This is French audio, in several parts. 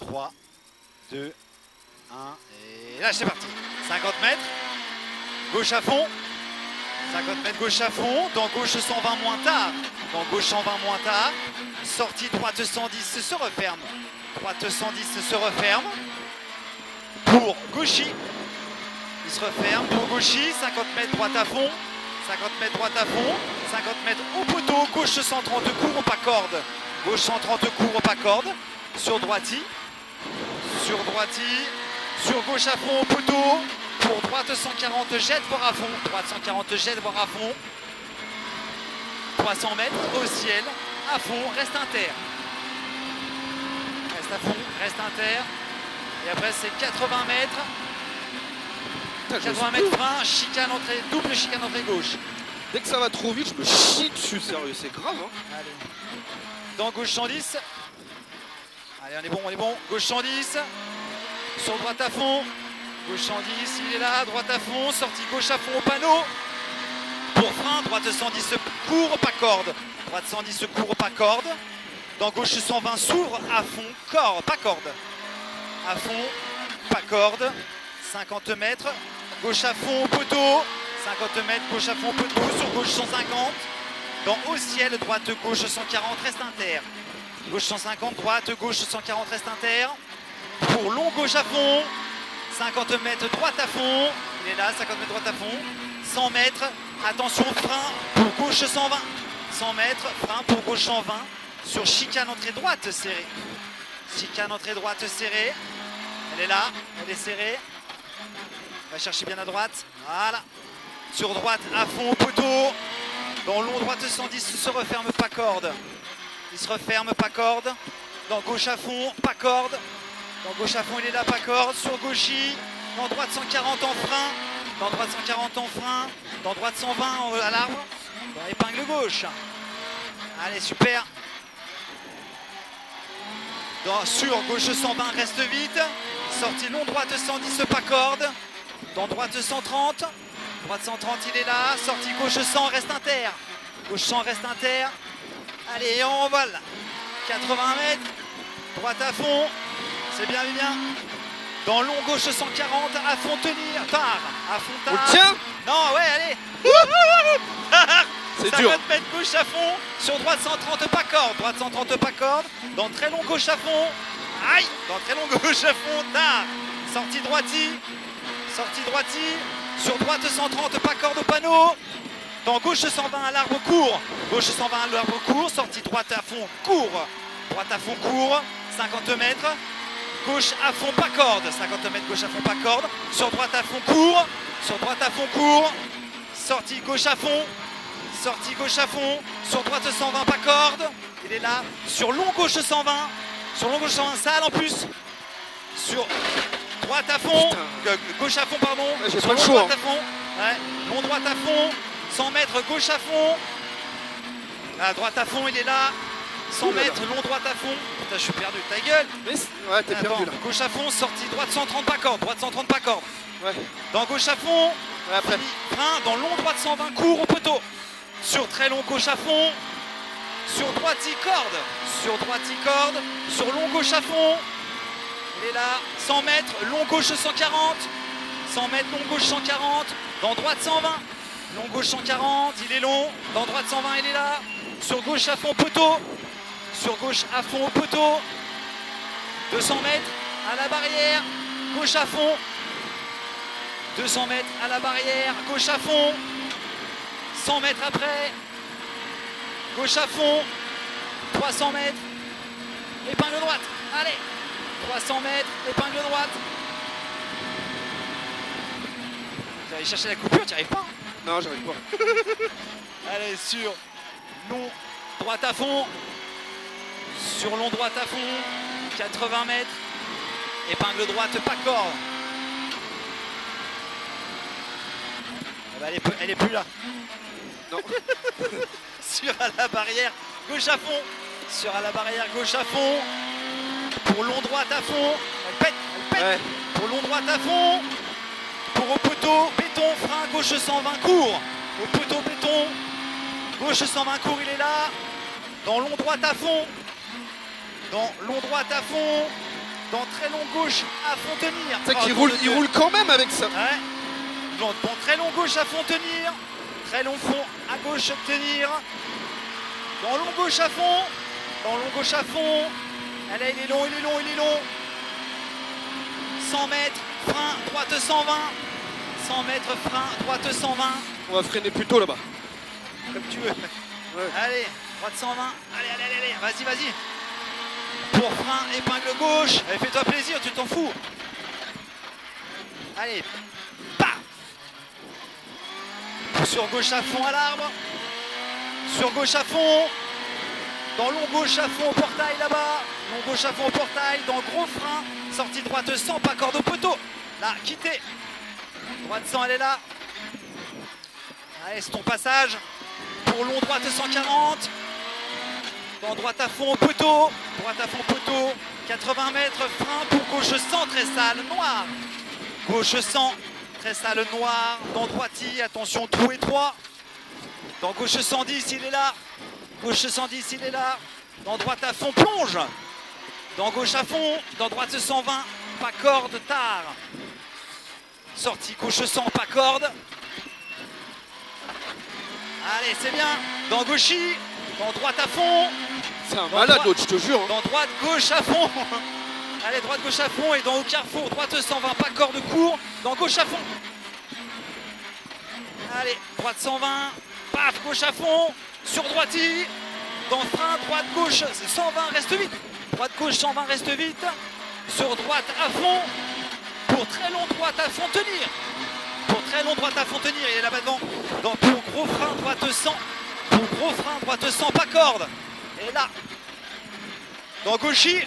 3, 2, 1, et là c'est parti. 50 mètres, gauche à fond. 50 mètres gauche à fond, dans gauche 120 moins tard. Dans gauche 120 moins tard. Sortie droite 110 se referme. Droite 110 se referme. Pour Gauchy. Il se referme pour Gauchy. 50 mètres droite à fond. 50 mètres droite à fond. 50 mètres au poteau. Gauche 130 court au pas corde. Gauche 130 court au pas corde. Sur droiti. Sur droiti. Sur gauche à fond au poteau. Pour droite 140 jette voire à fond. Droite 140 jette voire à fond. 300 mètres au ciel. À fond. Reste inter. Reste à fond. Reste inter. Et après c'est 80 mètres. 80 mètres frein. Chicane entrée. Double chicane entrée gauche. Dès que ça va trop vite, je me chie dessus, sérieux, c'est grave. Hein. Allez. Dans gauche 110. Allez, on est bon. Gauche 110. Sur droite à fond. Gauche 110, il est là. Droite à fond. Sortie gauche à fond au panneau. Pour frein. Droite 110 court au pas corde. Droite 110 court au pas corde. Dans gauche 120 s'ouvre à fond. Corde, pas corde. À fond. Pas corde. 50 mètres. Gauche à fond au poteau. 50 mètres, gauche à fond au poteau, sur gauche 150. Dans au ciel, droite, gauche 140, reste inter. Gauche 150, droite, gauche 140, reste inter. Pour long gauche à fond. 50 mètres, droite à fond. Il est là, 50 mètres, droite à fond. 100 mètres, attention, frein pour gauche 120. 100 mètres, frein pour gauche 120. Sur chicane entrée droite serrée. Chicane entrée droite serrée. Elle est là, elle est serrée. On va chercher bien à droite. Voilà. Sur droite à fond au poteau. Dans long droite 110 se referme pas corde. Il se referme pas corde. Dans gauche à fond, pas corde. Dans gauche à fond il est là, pas corde. Sur gauchy. Dans droite 140 en frein. Dans droite 140 en frein. Dans droite 120 à l'arbre. Dans épingle gauche. Allez, super. Sur gauche 120 reste vite. Sortie long droite 110 pas corde. Dans droite 130. Droite 130, il est là. Sortie gauche 100, reste inter. Gauche 100, reste inter. Allez, on envole. 80 mètres. Droite à fond. C'est bien, bien. Dans long gauche 140, à fond tenir. Tard. À fond tard. On tient. Non, ouais, allez. C'est 50 dur. mètres gauche à fond. Sur droite 130, pas corde. Droite 130, pas corde. Dans très long gauche à fond. Aïe. Dans très long gauche à fond. Tard. Sortie droiti. Sortie droiti. Sur droite 130, pas corde au panneau. Dans gauche 120 à l'arbre court. Gauche 120 à l'arbre court. Sortie droite à fond court. Droite à fond court. 50 mètres. Gauche à fond pas corde. 50 mètres gauche à fond pas corde. Sur droite à fond court. Sur droite à fond court. Sortie gauche à fond. Sortie gauche à fond. Sur droite 120 pas corde. Il est là. Sur long gauche 120. Sur long gauche 120 sale en plus. Sur droite à fond, gauche à fond pardon, j'ai sur pas le long choix. droite à fond, ouais. Long droite à fond, 100 mètres gauche à fond, à droite à fond il est là, 100 mètres long droite à fond, putain je suis perdu, ta gueule. Ouais, t'es perdu là. Gauche à fond, sortie droite 130 pas corde, droite 130 pas corde. Ouais. Dans gauche à fond, Ouais, après. frein, dans long droite 120 court au poteau, sur très long gauche à fond, sur droite y corde, sur droite y corde, sur long gauche à fond. Il est là, 100 mètres, long gauche 140, 100 mètres, long gauche 140, dans droite 120, long gauche 140, il est long, dans droite 120, il est là, sur gauche à fond poteau, sur gauche à fond au poteau, 200 mètres à la barrière, gauche à fond, 200 mètres à la barrière, gauche à fond, 100 mètres après, gauche à fond, 300 mètres, épingle droite, allez 300 mètres, épingle droite. Tu vas aller chercher la coupure, tu n'y arrives pas. Non, j'arrive pas. Allez, sur long droite à fond. Sur long droite à fond. 80 mètres. Épingle droite, pas corde. Ah bah, elle est plus là. Non. Sur à la barrière, gauche à fond. Sur à la barrière, gauche à fond. Pour long droite à fond, elle pète. Ouais. Pour long droite à fond, pour au poteau, béton, frein, gauche 120 court. Au poteau, béton, gauche 120 court, il est là. Dans long droite à fond, dans long droite à fond, dans très long gauche à fond tenir. C'est qu'il roule, il roule quand même avec ça. Ouais. Dans très long gauche à fond tenir. Très long fond à gauche tenir. Dans long gauche à fond. Dans long gauche à fond. Allez, il est long, il est long, il est long. 100 mètres, frein, droite 120. 100 mètres, frein, droite 120. On va freiner plus tôt là-bas. Comme tu veux. Ouais. Allez, droite 120. Allez, allez, allez, allez. Vas-y, vas-y. Pour frein, épingle gauche. Allez, fais-toi plaisir, tu t'en fous. Allez. Paf. Sur gauche à fond à l'arbre. Sur gauche à fond. Dans long gauche à fond au portail là-bas. Long gauche à fond au portail. Dans gros frein. Sortie droite 100, pas corde au poteau. Là, quittez. Droite 100, elle est là. Allez, c'est ton passage. Pour long droite 140. Dans droite à fond au poteau. Droite à fond au poteau. 80 mètres, frein pour gauche 100, très sale, noir. Gauche 100, très sale, noir. Dans droiti, attention, trou étroit. Dans gauche 110, il est là. Gauche 110, il est là. Dans droite à fond, plonge. Dans gauche à fond. Dans droite 120, pas corde, tard. Sortie gauche 100, pas corde. Allez, c'est bien. Dans gauchi. Dans droite à fond. C'est un malade l'autre, je te jure. Hein. Dans droite, gauche à fond. Allez, droite, gauche à fond. Et dans au carrefour, droite 120, pas corde court. Dans gauche à fond. Allez, droite 120. Paf, gauche à fond. Sur droiti. Dans frein, droite, gauche. C'est 120, reste vite. Droite, gauche, 120, reste vite. Sur droite à fond. Pour très long, droite à fond, tenir. Pour très long, droite à fond, tenir. Il est là-bas devant. Pour gros frein, droite 100. Pour gros frein, droite 100, pas corde. Et là. Dans gauchi.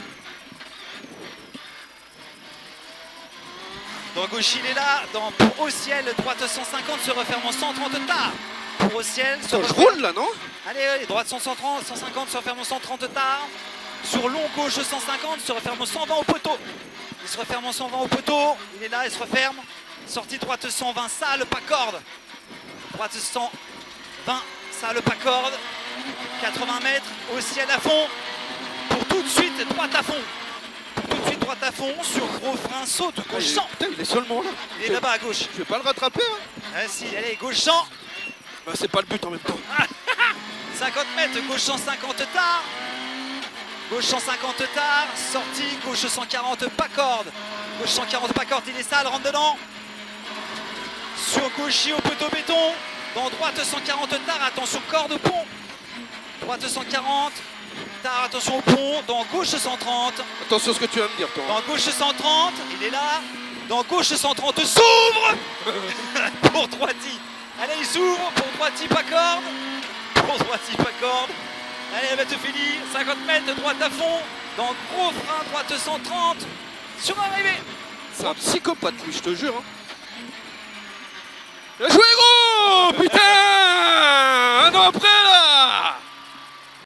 Dans gauchi, il est là. Pour au ciel, droite 150, se referme en 130 tard. Pour au ciel, se je roule là, non? Allez, allez, droite 130, 150, se referme en 130 tard. Sur long, gauche 150, se referme en 120 au poteau. Il se referme en 120 au poteau. Il est là, il se referme. Sortie droite 120, sale, pas corde. Droite 120, sale, pas corde. 80 mètres, au ciel à fond. Pour tout de suite, droite à fond. Pour tout de suite, droite à fond. Sur gros frein, saute, gauche 100. Putain, il est seulement là. Il est là-bas à gauche. Je vais pas le rattraper. Hein. Ah, si, allez, gauche 100. Bah, c'est pas le but en même temps. 50 mètres, gauche 150 tard. Gauche 150 tard, sortie, gauche 140, pas corde. Gauche 140, pas corde, il est sale, rentre dedans. Sur gauchi au poteau béton. Dans droite 140 tard, attention, corde au pont. Droite 140, tard, attention au pont. Dans gauche 130. Attention à ce que tu vas me dire, toi. Dans gauche 130, il est là. Dans gauche 130, s'ouvre pour droiti. Allez, il s'ouvre pour droiti, pas corde. Pour droiti, pas corde. Allez, va te finir. 50 mètres, droite à fond. Dans gros frein, droite 130. Sur arrivée. C'est un psychopathe, lui, je te jure. Hein. Bien joué, gros! Putain!